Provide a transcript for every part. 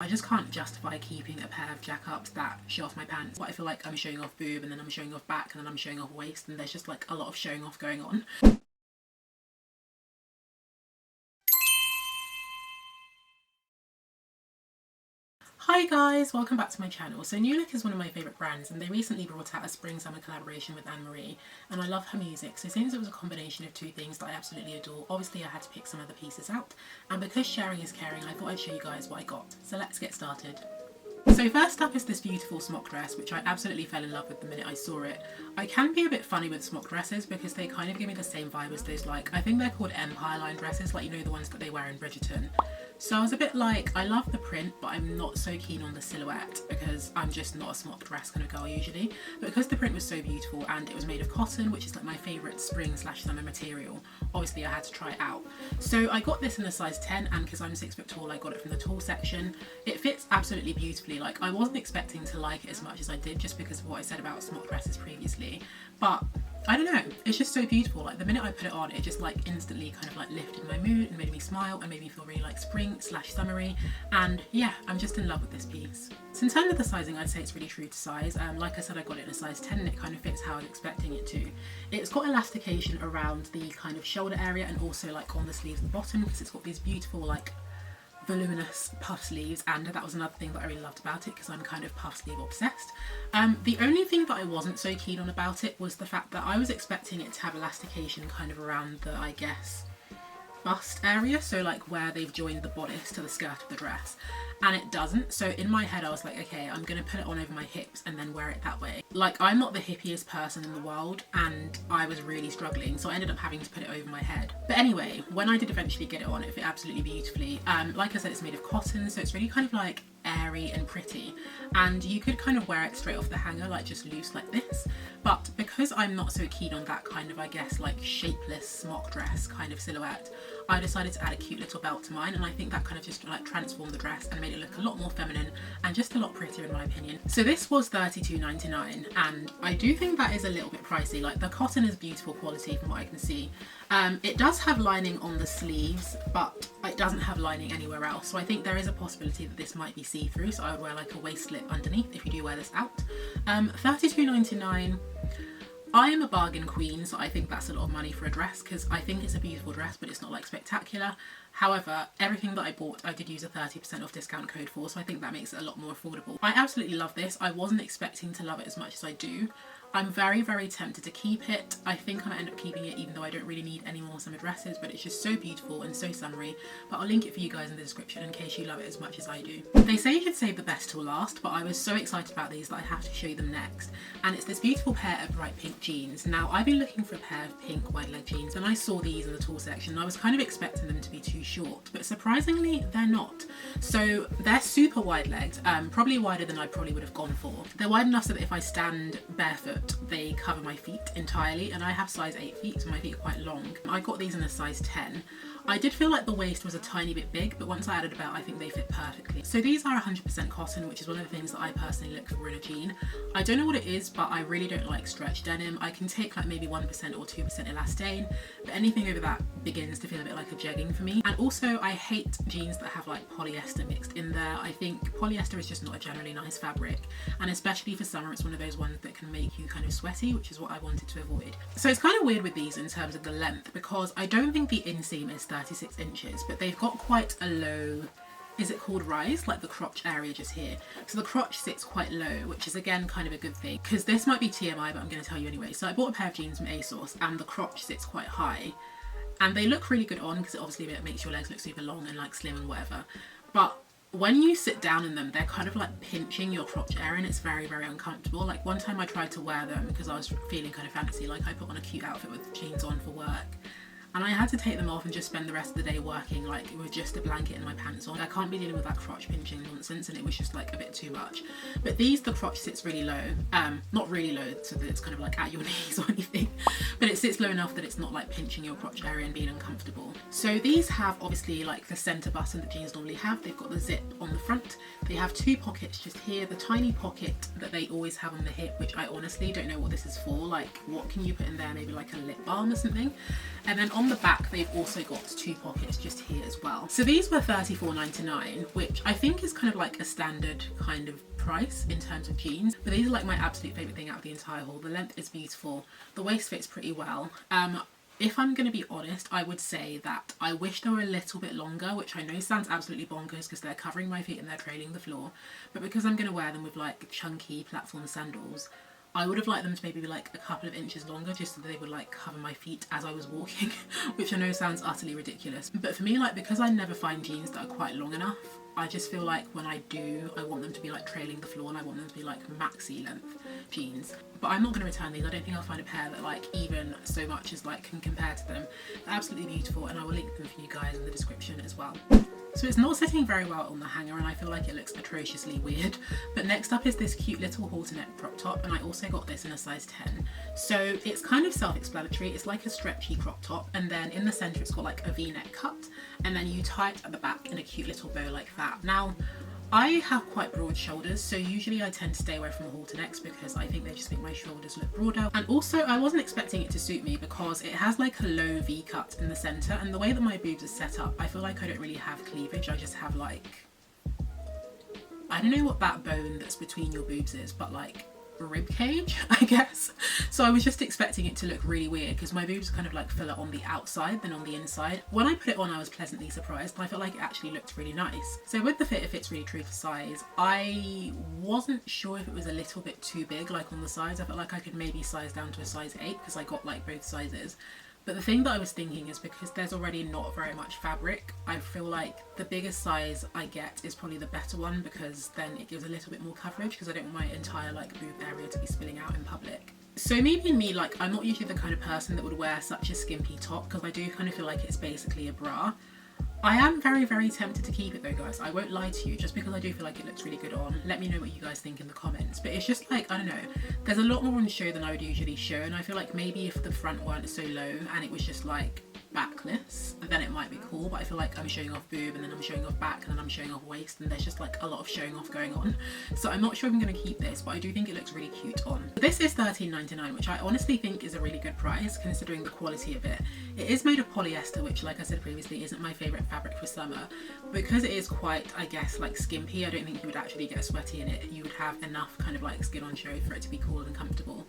I just can't justify keeping a pair of jack-ups that show off my pants. I feel like I'm showing off boob and then I'm showing off back and then I'm showing off waist, and there's just like a lot of showing off going on. Hi guys, welcome back to my channel. So New Look is one of my favourite brands, and they recently brought out a spring-summer collaboration with Anne Marie, and I love her music. So since it was a combination of two things that I absolutely adore, obviously I had to pick some other pieces out, and because sharing is caring, I thought I'd show you guys what I got. So let's get started. So first up is this beautiful smock dress, which I absolutely fell in love with the minute I saw it. I can be a bit funny with smock dresses because they kind of give me the same vibe as those, like, I think they're called Empire line dresses, like, you know, the ones that they wear in Bridgerton. So I was a bit like, I love the print, but I'm not so keen on the silhouette because I'm just not a smock dress kind of girl usually. But because the print was so beautiful and it was made of cotton, which is like my favourite spring/summer material, obviously I had to try it out. So I got this in a size 10, and because I'm 6 foot tall, I got it from the tall section. It fits absolutely beautifully. Like, I wasn't expecting to like it as much as I did just because of what I said about smock dresses previously, but I don't know, it's just so beautiful. Like, the minute I put it on, it just like instantly kind of like lifted my mood and made me smile and made me feel really like spring/summery, and yeah, I'm just in love with this piece. So in terms of the sizing, I'd say it's really true to size. Like I said, I got it in a size 10 and it kind of fits how I was expecting it to. It's got elastication around the kind of shoulder area and also like on the sleeves at the bottom, because it's got these beautiful like voluminous puff sleeves, and that was another thing that I really loved about it because I'm kind of puff sleeve obsessed. The only thing that I wasn't so keen on about it was the fact that I was expecting it to have elastication kind of around the, I guess, bust area, so like where they've joined the bodice to the skirt of the dress, and it doesn't. So in my head I was like, okay, I'm gonna put it on over my hips and then wear it that way. Like, I'm not the hippiest person in the world and I was really struggling, so I ended up having to put it over my head. But anyway, when I did eventually get it on, it fit absolutely beautifully. Like I said, it's made of cotton, so it's really kind of like airy and pretty, and you could kind of wear it straight off the hanger, like just loose like this. But because I'm not so keen on that kind of, I guess, like shapeless smock dress kind of silhouette, I decided to add a cute little belt to mine, and I think that kind of just like transformed the dress and made it look a lot more feminine and just a lot prettier in my opinion. So this was $32.99, and I do think that is a little bit pricey. Like, the cotton is beautiful quality from what I can see. It does have lining on the sleeves, but it doesn't have lining anywhere else, so I think there is a possibility that this might be see-through, so I would wear like a waist slip underneath if you do wear this out. $32.99. I am a bargain queen, so I think that's a lot of money for a dress, because I think it's a beautiful dress, but it's not like spectacular. However, everything that I bought, I did use a 30% off discount code for, so I think that makes it a lot more affordable. I absolutely love this. I wasn't expecting to love it as much as I do. I'm very, very tempted to keep it. I think I might end up keeping it, even though I don't really need any more summer dresses, but it's just so beautiful and so summery. But I'll link it for you guys in the description in case you love it as much as I do. They say you should save the best till last, but I was so excited about these that I have to show you them next. And it's this beautiful pair of bright pink jeans. Now, I've been looking for a pair of pink wide leg jeans, and I saw these in the tall section, and I was kind of expecting them to be too short, but surprisingly, they're not. So they're super wide legged, probably wider than I probably would have gone for. They're wide enough so that if I stand barefoot, they cover my feet entirely, and I have size 8 feet, so my feet are quite long. I got these in a size 10. I did feel like the waist was a tiny bit big, but once I added a belt, I think they fit perfectly. So these are 100% cotton, which is one of the things that I personally look for in a jean. I don't know what it is, but I really don't like stretch denim. I can take like maybe 1% or 2% elastane, but anything over that begins to feel a bit like a jegging for me. And also, I hate jeans that have like polyester mixed in there. I think polyester is just not a generally nice fabric, and especially for summer, it's one of those ones that can make you kind of sweaty, which is what I wanted to avoid. So it's kind of weird with these in terms of the length, because I don't think the inseam is 36 inches, but they've got quite a low, is it called rise, like the crotch area just here. So the crotch sits quite low, which is again kind of a good thing, because this might be TMI, but I'm going to tell you anyway. So I bought a pair of jeans from ASOS, and the crotch sits quite high, and they look really good on because it obviously makes your legs look super long and like slim and whatever. But when you sit down in them, they're kind of like pinching your crotch area, and it's very, very uncomfortable. Like, one time I tried to wear them because I was feeling kind of fancy, like I put on a cute outfit with jeans on for work, and I had to take them off and just spend the rest of the day working like with just a blanket and my pants on. I can't be dealing with that crotch pinching nonsense, and it was just like a bit too much. But these, the crotch sits really low, not really low so that it's kind of like at your knees or anything, but it sits low enough that it's not like pinching your crotch area and being uncomfortable. So these have obviously like the center button that jeans normally have. They've got the zip on the front, They have two pockets just here, the tiny pocket that they always have on the hip, which I honestly don't know what this is for. Like, what can you put in there? Maybe like a lip balm or something. And then on the back, they've also got two pockets just here as well. So these were $34.99, which I think is kind of like a standard kind of price in terms of jeans. But these are like my absolute favorite thing out of the entire haul. The length is beautiful. The waist fits pretty well. If I'm going to be honest, I would say that I wish they were a little bit longer, which I know sounds absolutely bonkers because they're covering my feet and they're trailing the floor. But because I'm going to wear them with like chunky platform sandals, I would have liked them to maybe be like a couple of inches longer just so that they would like cover my feet as I was walking, which I know sounds utterly ridiculous. But for me, like, because I never find jeans that are quite long enough, I just feel like when I do, I want them to be like trailing the floor and I want them to be like maxi length jeans. But I'm not going to return these. I don't think I'll find a pair that like even so much as like can compare to them. They're absolutely beautiful, and I will link them for you guys in the description as well. So it's not sitting very well on the hanger and I feel like it looks atrociously weird. But next up is this cute little halter neck crop top, and I also got this in a size 10. So it's kind of self-explanatory. It's like a stretchy crop top, and then in the centre it's got like a V-neck cut, and then you tie it at the back in a cute little bow like that. Now, I have quite broad shoulders, so usually I tend to stay away from the halter necks because I think they just make my shoulders look broader. And also I wasn't expecting it to suit me because it has like a low V cut in the centre, and the way that my boobs are set up, I feel like I don't really have cleavage. I just have like, I don't know what that bone that's between your boobs is, but like rib cage, I guess. So I was just expecting it to look really weird because my boobs kind of like fuller on the outside than on the inside. When I put it on, I was pleasantly surprised, and I felt like it actually looked really nice. So with the fit, it fits really true to size. I wasn't sure if it was a little bit too big, like on the sides. I felt like I could maybe size down to a size 8 because I got like both sizes. But the thing that I was thinking is because there's already not very much fabric, I feel like the biggest size I get is probably the better one because then it gives a little bit more coverage because I don't want my entire like boob area to be spilling out in public. So me being me, like, I'm not usually the kind of person that would wear such a skimpy top because I do kind of feel like it's basically a bra. I am very, very tempted to keep it though, guys. I won't lie to you, just because I do feel like it looks really good on. Let me know what you guys think in the comments. But it's just like, I don't know, there's a lot more on show than I would usually show, and I feel like maybe if the front weren't so low and it was just like backless, then it might be cool. But I feel like I'm showing off boob, and then I'm showing off back, and then I'm showing off waist, and there's just like a lot of showing off going on. So I'm not sure if I'm going to keep this, but I do think it looks really cute on. This is $13.99, which I honestly think is a really good price considering the quality of it. It is made of polyester, which, like I said previously, isn't my favourite fabric for summer. Because it is quite, I guess, like skimpy, I don't think you would actually get sweaty in it. You would have enough kind of like skin on show for it to be cool and comfortable.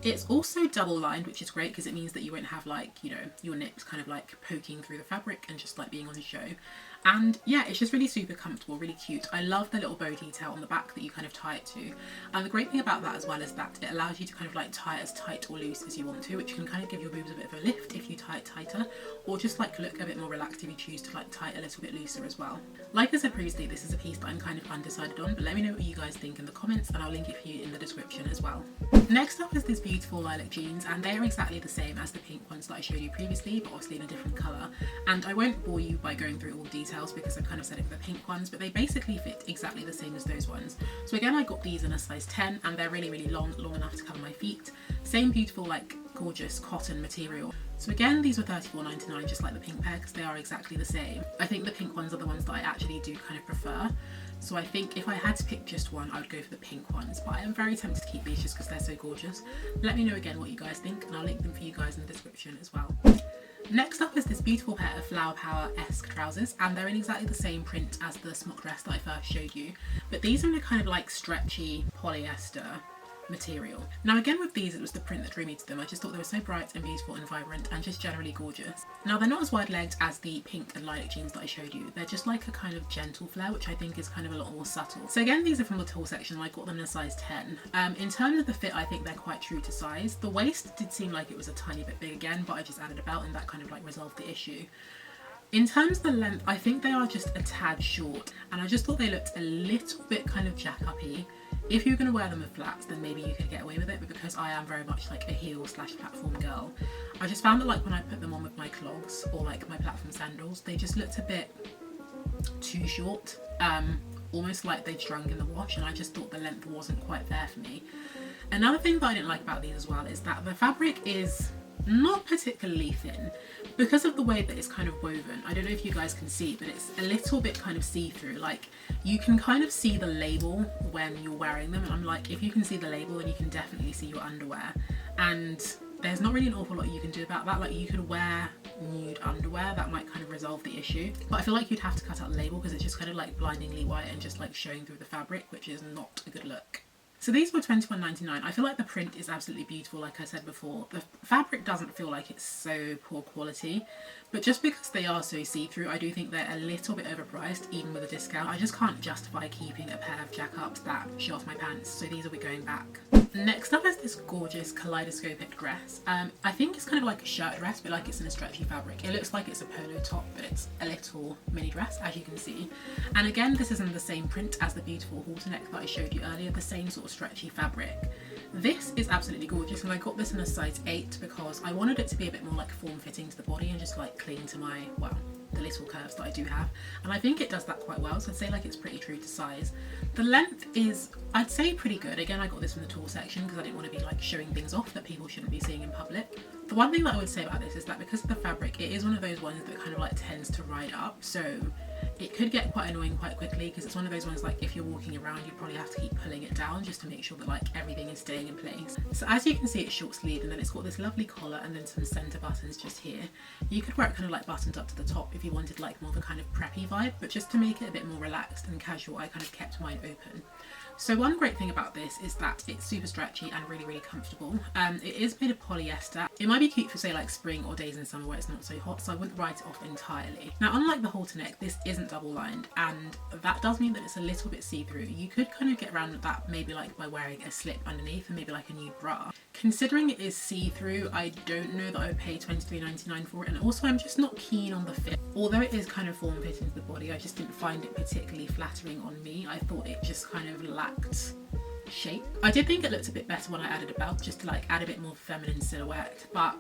It's also double lined, which is great because it means that you won't have like, you know, your nips kind of like poking through the fabric and just like being on show. And yeah, it's just really super comfortable, really cute. I love the little bow detail on the back that you kind of tie it to. And the great thing about that as well is that it allows you to kind of like tie it as tight or loose as you want to, which can kind of give your boobs a bit of a lift if you tie it tighter, or just like look a bit more relaxed if you choose to like tie it a little bit looser as well. Like I said previously, this is a piece that I'm kind of undecided on, but let me know what you guys think in the comments and I'll link it for you in the description as well. Next up is this beautiful lilac jeans, and they are exactly the same as the pink ones that I showed you previously, but obviously in a different colour. And I won't bore you by going through all the details because I've kind of said it for the pink ones, but they basically fit exactly the same as those ones. So again, I got these in a size 10, and they're really, really long enough to cover my feet. Same beautiful, like, gorgeous cotton material. So again, these were $34.99, just like the pink pair, because they are exactly the same. I think the pink ones are the ones that I actually do kind of prefer. So I think if I had to pick just one, I would go for the pink ones, but I am very tempted to keep these just because they're so gorgeous. Let me know again what you guys think, and I'll link them for you guys in the description as well. Next up is this beautiful pair of Flower Power-esque trousers, and they're in exactly the same print as the Smock Dress that I first showed you, but these are in a kind of like stretchy polyester material. Now again with these, it was the print that drew me to them. I just thought they were so bright and beautiful and vibrant and just generally gorgeous. Now they're not as wide legged as the pink and lilac jeans that I showed you. They're just like a kind of gentle flare, which I think is kind of a lot more subtle. So again, these are from the tall section. I got them in a size 10. In terms of the fit, I think they're quite true to size. The waist did seem like it was a tiny bit big again, but I just added a belt and that kind of like resolved the issue. In terms of the length, I think they are just a tad short, and I just thought they looked a little bit kind of jack-up-y. If you're going to wear them with flats, then maybe you could get away with it, but because I am very much like a heel slash platform girl, I just found that like when I put them on with my clogs or like my platform sandals, they just looked a bit too short, almost like they'd shrunk in the wash, and I just thought the length wasn't quite there for me. Another thing that I didn't like about these as well is that the fabric is not particularly thin. Because of the way that it's kind of woven, I don't know if you guys can see, but it's a little bit kind of see-through. Like, you can kind of see the label when you're wearing them, and I'm like, if you can see the label, then you can definitely see your underwear. And there's not really an awful lot you can do about that. Like, you could wear nude underwear, that might kind of resolve the issue, but I feel like you'd have to cut out the label because it's just kind of like blindingly white and just like showing through the fabric, which is not a good look. So these were £21.99. I feel like the print is absolutely beautiful, like I said before. The fabric doesn't feel like it's so poor quality, but just because they are so see-through, I do think they're a little bit overpriced, even with a discount. I just can't justify keeping a pair of jack-ups that show off my pants, so these will be going back. Next up is this gorgeous Kaleidoscopic dress. I think it's kind of like a shirt dress, but like it's in a stretchy fabric. It looks like it's a polo top, but it's a little mini dress, as you can see. And again, this is in the same print as the beautiful halter neck that I showed you earlier, the same sort of stretchy fabric. This is absolutely gorgeous, and I got this in a size 8 because I wanted it to be a bit more like form-fitting to the body and just like cling to my, well, the little curves that I do have, and I think it does that quite well, so I'd say like it's pretty true to size. The length is, I'd say, pretty good. Again, I got this from the tall section because I didn't want to be like showing things off that people shouldn't be seeing in public. The one thing that I would say about this is that because of the fabric, it is one of those ones that kind of like tends to ride up, so it could get quite annoying quite quickly because it's one of those ones like if you're walking around you probably have to keep pulling it down just to make sure that like everything is staying in place. So as you can see, it's short sleeved, and then it's got this lovely collar and then some centre buttons just here. You could wear it kind of like buttoned up to the top if you wanted like more of a kind of preppy vibe, but just to make it a bit more relaxed and casual, I kind of kept mine open. So one great thing about this is that it's super stretchy and really, really comfortable. It is made of polyester. It might be cute for say like spring or days in summer where it's not so hot, so I wouldn't write it off entirely. Now, unlike the halter neck, this isn't double lined, and that does mean that it's a little bit see-through. You could kind of get around that maybe like by wearing a slip underneath and maybe like a nude bra. Considering it is see-through, I don't know that I would pay £23.99 for it, and also I'm just not keen on the fit. Although it is kind of form-fitting to the body, I just didn't find it particularly flattering on me. I thought it just kind of lacked shape. I did think it looked a bit better when I added a belt, just to like add a bit more feminine silhouette, but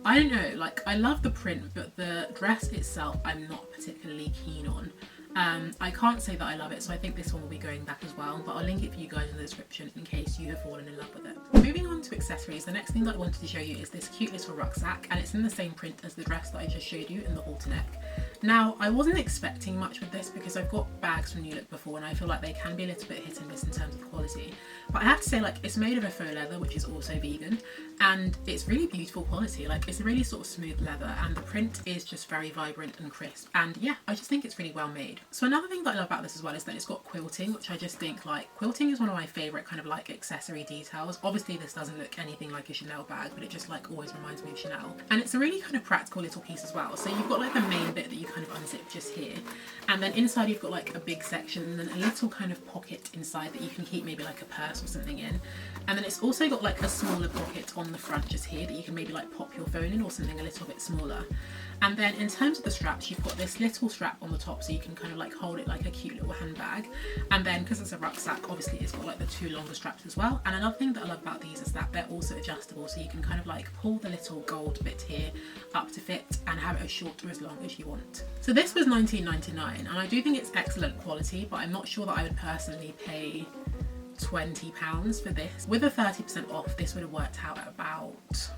I don't know, like I love the print, but the dress itself I'm not particularly keen on. I can't say that I love it, so I think this one will be going back as well, but I'll link it for you guys in the description in case you have fallen in love with it. Moving on to accessories, the next thing that I wanted to show you is this cute little rucksack, and it's in the same print as the dress that I just showed you in the halter neck. Now, I wasn't expecting much with this because I've got bags from New Look before and I feel like they can be a little bit hit and miss in terms of quality, but I have to say, like, it's made of a faux leather, which is also vegan, and it's really beautiful quality. Like, it's a really sort of smooth leather, and the print is just very vibrant and crisp, and yeah, I just think it's really well made. So another thing that I love about this as well is that it's got quilting, which I just think, like, quilting is one of my favourite kind of like accessory details. Obviously this doesn't look anything like a Chanel bag, but it just like always reminds me of Chanel, and it's a really kind of practical little piece as well. So you've got like the main bit that you kind of unzip just here, and then inside you've got like a big section and then a little kind of pocket inside that you can keep maybe like a purse or something in, and then it's also got like a smaller pocket on the front just here that you can maybe like pop your phone in or something a little bit smaller. And then in terms of the straps, you've got this little strap on the top so you can kind of like hold it like a cute little handbag, and then because it's a rucksack, obviously it's got like the two longer straps as well. And another thing that I love about these is that they're also adjustable, so you can kind of like pull the little gold bit here up to fit and have it as short or as long as you want. So this was £19.99, and I do think it's excellent quality, but I'm not sure that I would personally pay £20 for this. With a 30% off, this would have worked out at about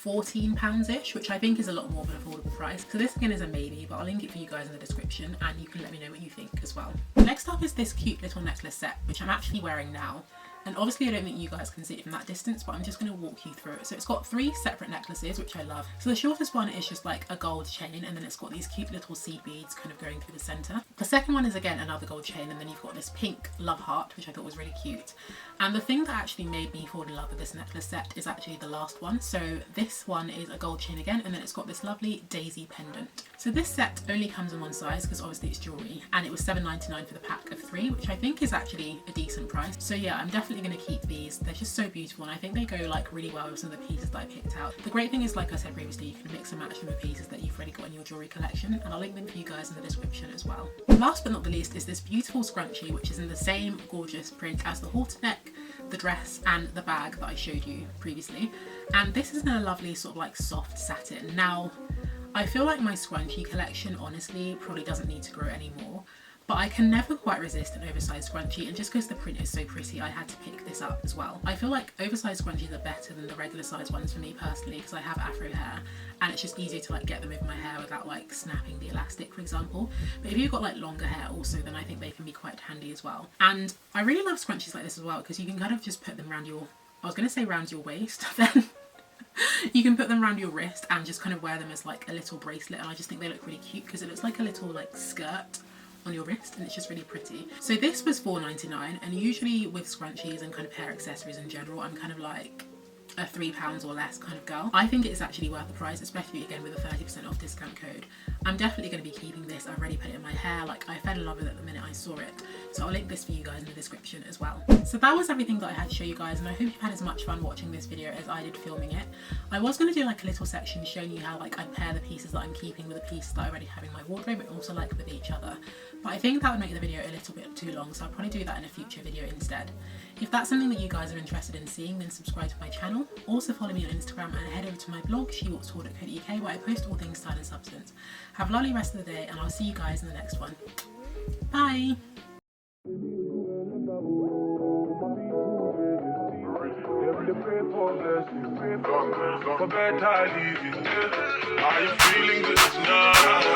£14-ish, which I think is a lot more of an affordable price. So this again is a maybe, but I'll link it for you guys in the description and you can let me know what you think as well. Next up is this cute little necklace set, which I'm actually wearing now. And obviously I don't think you guys can see it from that distance, but I'm just going to walk you through it. So it's got 3 separate necklaces, which I love. So the shortest one is just like a gold chain, and then it's got these cute little seed beads kind of going through the centre. The second one is again another gold chain, and then you've got this pink love heart, which I thought was really cute. And the thing that actually made me fall in love with this necklace set is actually the last one. So this one is a gold chain again, and then it's got this lovely daisy pendant. So this set only comes in one size because obviously it's jewellery, and it was £7.99 for the pack of 3, which I think is actually a decent price. So yeah, I'm definitely going to keep these. They're just so beautiful, and I think they go like really well with some of the pieces that I picked out. The great thing is, like I said previously, you can mix and match them with pieces that you've already got in your jewellery collection, and I'll link them for you guys in the description as well. Last but not the least is this beautiful scrunchie, which is in the same gorgeous print as the halter neck, the dress and the bag that I showed you previously, and this is in a lovely sort of like soft satin. Now I feel like my scrunchie collection honestly probably doesn't need to grow anymore, But I can never quite resist an oversized scrunchie, and just because the print is so pretty, I had to pick this up as well. I feel like oversized scrunchies are better than the regular size ones for me personally, because I have afro hair and it's just easier to like get them over my hair without like snapping the elastic, for example. But if you've got like longer hair also, then I think they can be quite handy as well. And I really love scrunchies like this as well, because you can kind of just put them around your, I was going to say around your waist, then you can put them around your wrist and just kind of wear them as like a little bracelet, and I just think they look really cute because it looks like a little like skirt on your wrist, and it's just really pretty. So this was $4.99, and usually with scrunchies and kind of hair accessories in general, I'm kind of like a £3 or less kind of girl. I think it's actually worth the price, especially again with a 30% off discount code. I'm definitely going to be keeping this. I've already put it in my hair. Like, I fell in love with it the minute I saw it, so I'll link this for you guys in the description as well. So that was everything that I had to show you guys, and I hope you've had as much fun watching this video as I did filming it. I was going to do like a little section showing you how like I pair the pieces that I'm keeping with the pieces that I already have in my wardrobe, and also like with each other, but I think that would make the video a little bit too long, so I'll probably do that in a future video instead. If that's something that you guys are interested in seeing, then subscribe to my channel. Also follow me on Instagram and head over to my blog, shewalksforward.co.uk, where I post all things style and substance. Have a lovely rest of the day, and I'll see you guys in the next one. Bye! Are you feeling this now?